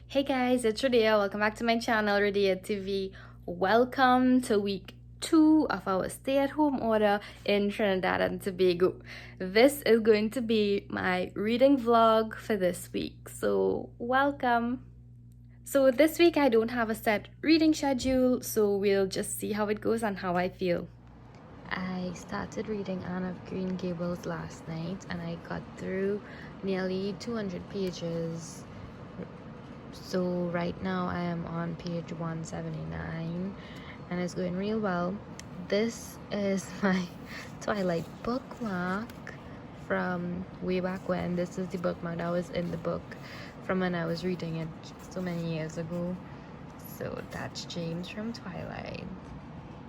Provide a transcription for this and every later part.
Hey guys, it's Radia. Welcome back to my channel, Radia TV. Welcome to week 2 of our stay-at-home order in Trinidad and Tobago. This is going to be my reading vlog for this week, so welcome. So this week I don't have a set reading schedule, so we'll just see how it goes and how I feel. I started reading Anne of Green Gables last night and I got through nearly 200 pages. So right now I am on page 179 and it's going real well. This is my Twilight bookmark from way back when. This is the bookmark that was in the book from when I was reading it so many years ago. So that's James from Twilight.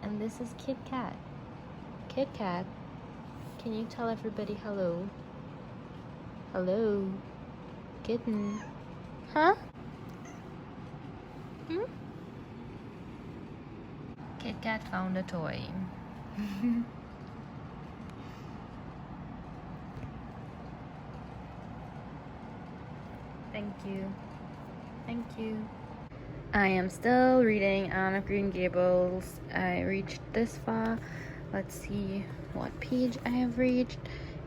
And this is Kit Kat. Kit Kat, can you tell everybody hello? Hello? Kitten. Huh? Kit Kat found a toy. Thank you. Thank you. I am still reading Anne of Green Gables. I reached this far. Let's see what page I have reached.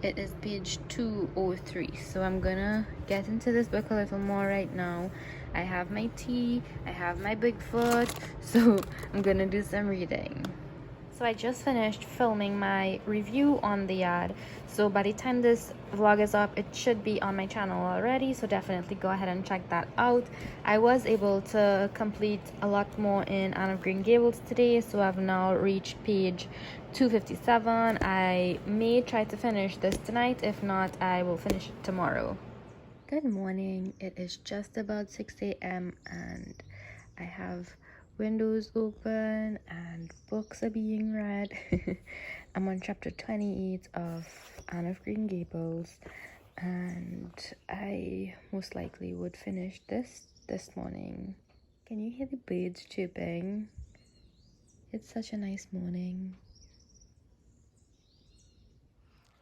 It is page 203. So I'm gonna get into this book a little more right now. I have my tea, I have my Bigfoot, so I'm gonna do some reading. So I just finished filming my review on the ad, so by the time this vlog is up, it should be on my channel already, so definitely go ahead and check that out. I was able to complete a lot more in Anne of Green Gables today, so I've now reached page 257. I may try to finish this tonight. If not, I will finish it tomorrow. Good morning. It is just about 6 a.m. and I have windows open and books are being read. I'm on chapter 28 of Anne of Green Gables and I most likely would finish this morning. Can you hear the birds chirping? It's such a nice morning.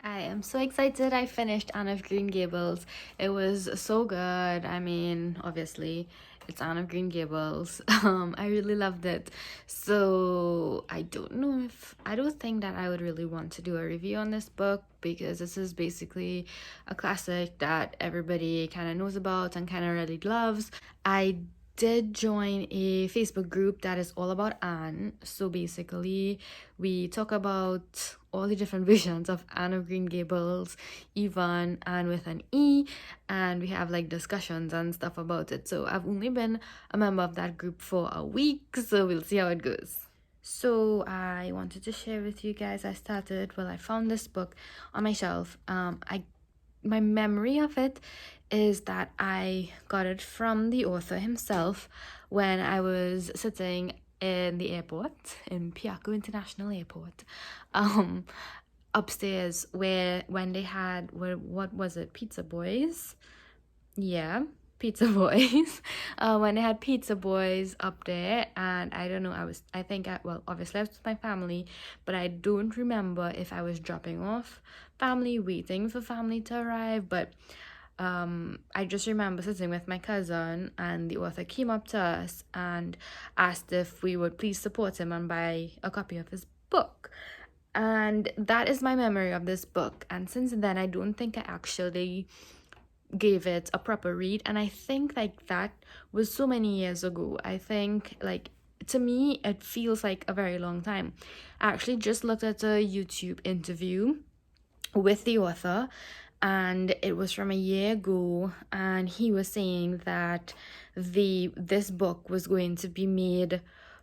I am so excited I finished Anne of Green Gables. It was so good. I mean, obviously, it's Anne of Green Gables. I really loved it. So I don't think that I would really want to do a review on this book because this is basically a classic that everybody kind of knows about and kind of really loves. I did join a Facebook group that is all about Anne. So basically, we talk about all the different versions of Anne of Green Gables, even Anne with an E, and we have like discussions and stuff about it. So I've only been a member of that group for a week, so we'll see how it goes. So I wanted to share with you guys, I found this book on my shelf. My memory of it is that I got it from the author himself when I was sitting in the airport, in Piaco International Airport, upstairs when they had, what was it, Pizza Boys? Yeah, Pizza Boys. When they had Pizza Boys up there, and I don't know, well, obviously I was with my family, but I don't remember if I was dropping off family, waiting for family to arrive, but I just remember sitting with my cousin and the author came up to us and asked if we would please support him and buy a copy of his book. And that is my memory of this book. And since then, I don't think I actually gave it a proper read. And I think like that was so many years ago. I think like to me, it feels like a very long time. I actually just looked at a YouTube interview with the author and it was from a year ago, and he was saying that this book was going to be made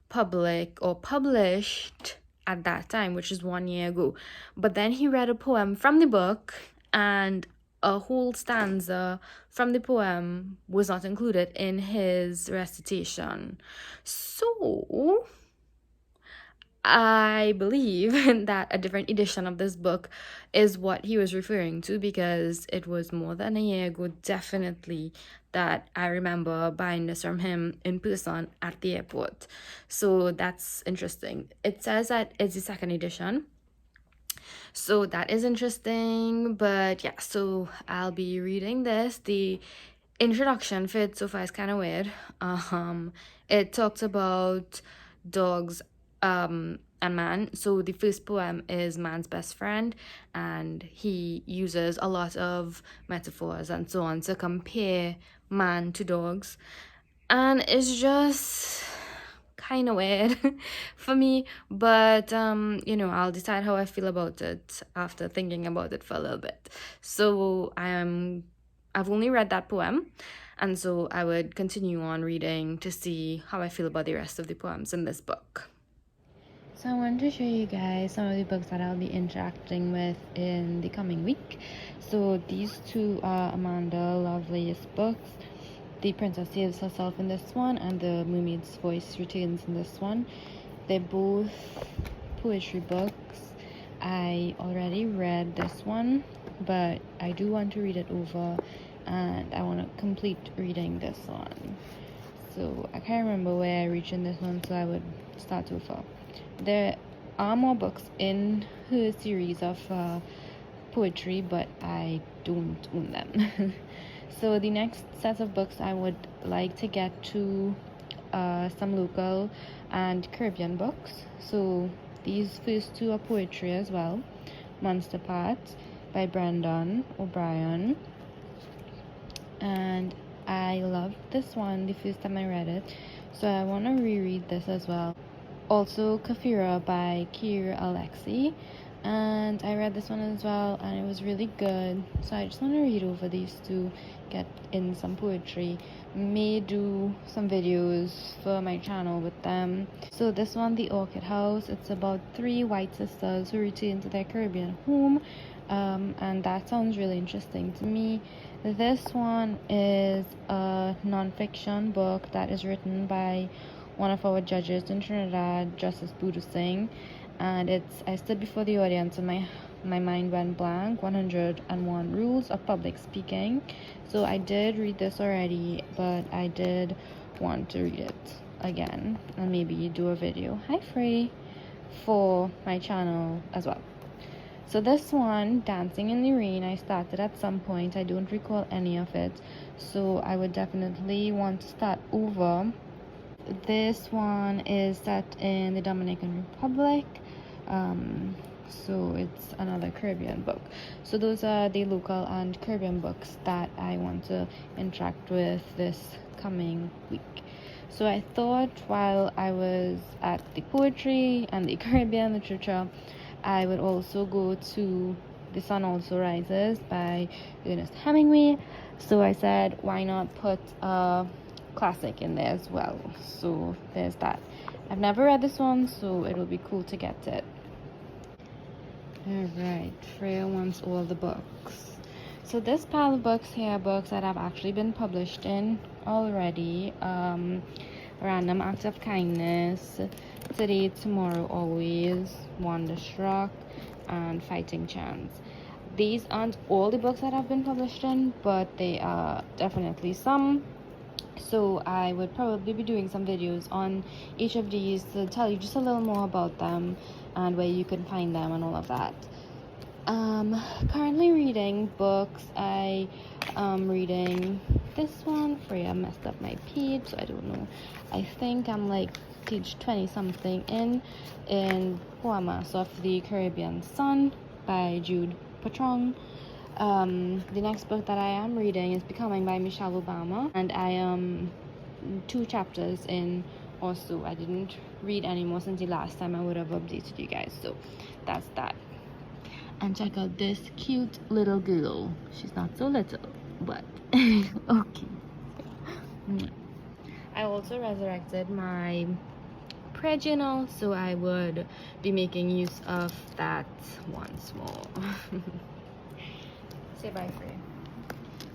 public or published at that time, which is 1 year ago. But then he read a poem from the book and a whole stanza from the poem was not included in his recitation. So I believe that a different edition of this book is what he was referring to, because it was more than a year ago, definitely, that I remember buying this from him in person at the airport. So that's interesting. It says that it's the second edition. So that is interesting. But yeah, so I'll be reading this. The introduction for it so far is kind of weird. It talks about dogs and man. So the first poem is man's best friend, and he uses a lot of metaphors and so on to compare man to dogs, and it's just kind of weird for me, but you know, I'll decide how I feel about it after thinking about it for a little bit. So I've only read that poem, and so I would continue on reading to see how I feel about the rest of the poems in this book. So I wanted to show you guys some of the books that I'll be interacting with in the coming week. So these two are Amanda Lovelace's books. The Princess Saves Herself in this one, and The Mermaid's Voice Returns in this one. They're both poetry books. I already read this one, but I do want to read it over, and I want to complete reading this one. So I can't remember where I reached in this one, so I would start over. There are more books in her series of poetry, but I don't own them. So the next set of books I would like to get to some local and Caribbean books. So these first two are poetry as well. Monster Parts by Brendan O'Brien. And I loved this one the first time I read it, so I want to reread this as well. Also Kafira by Kier Alexi, and I read this one as well, and it was really good, so I just want to read over these two, get in some poetry, may do some videos for my channel with them. So this one, The Orchid House, it's about 3 white sisters who return to their Caribbean home, and that sounds really interesting to me. This one is a non-fiction book that is written by one of our judges in Trinidad, Justice Budu Singh, and it's I stood before the audience and my mind went blank. 101 Rules of Public Speaking. So I did read this already, but I did want to read it again and maybe do a video, hi Frey, for my channel as well. So this one, Dancing in the Rain, I started at some point. I don't recall any of it, so I would definitely want to start over. This one is set in the Dominican Republic, so it's another Caribbean book. So those are the local and Caribbean books that I want to interact with this coming week. So I thought while I was at the poetry and the Caribbean literature, I would also go to The Sun Also Rises by Ernest Hemingway. So I said, why not put a classic in there as well? So there's that. I've never read this one, so it will be cool to get it. Alright, Freya wants all the books. So this pile of books here are books that have actually been published in already. Random Acts of Kindness, Today, Tomorrow, Always, Wonderstruck, and Fighting Chance. These aren't all the books that have been published in, but they are definitely some. So I would probably be doing some videos on each of these to tell you just a little more about them and where you can find them and all of that. Currently reading books. I am reading this one. Freya messed up my page, so I don't know. I think I'm like page 20 something in Poemas of the Caribbean Sun by Jude Patrong. The next book that I am reading is Becoming by Michelle Obama, and I am 2 chapters in or so. I didn't read anymore since the last time I would have updated you guys, so that's that. And check out this cute little girl. She's not so little, but okay. I also resurrected my prayer journal, so I would be making use of that once more. Say bye, Freya.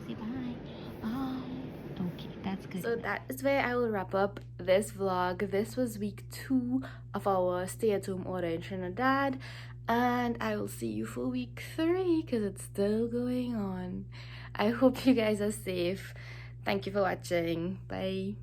Say bye. Bye. Okay, that's good. So that is where I will wrap up this vlog. This was week 2 of our stay-at-home order in Trinidad, and I will see you for week 3 because it's still going on. I hope you guys are safe. Thank you for watching. Bye.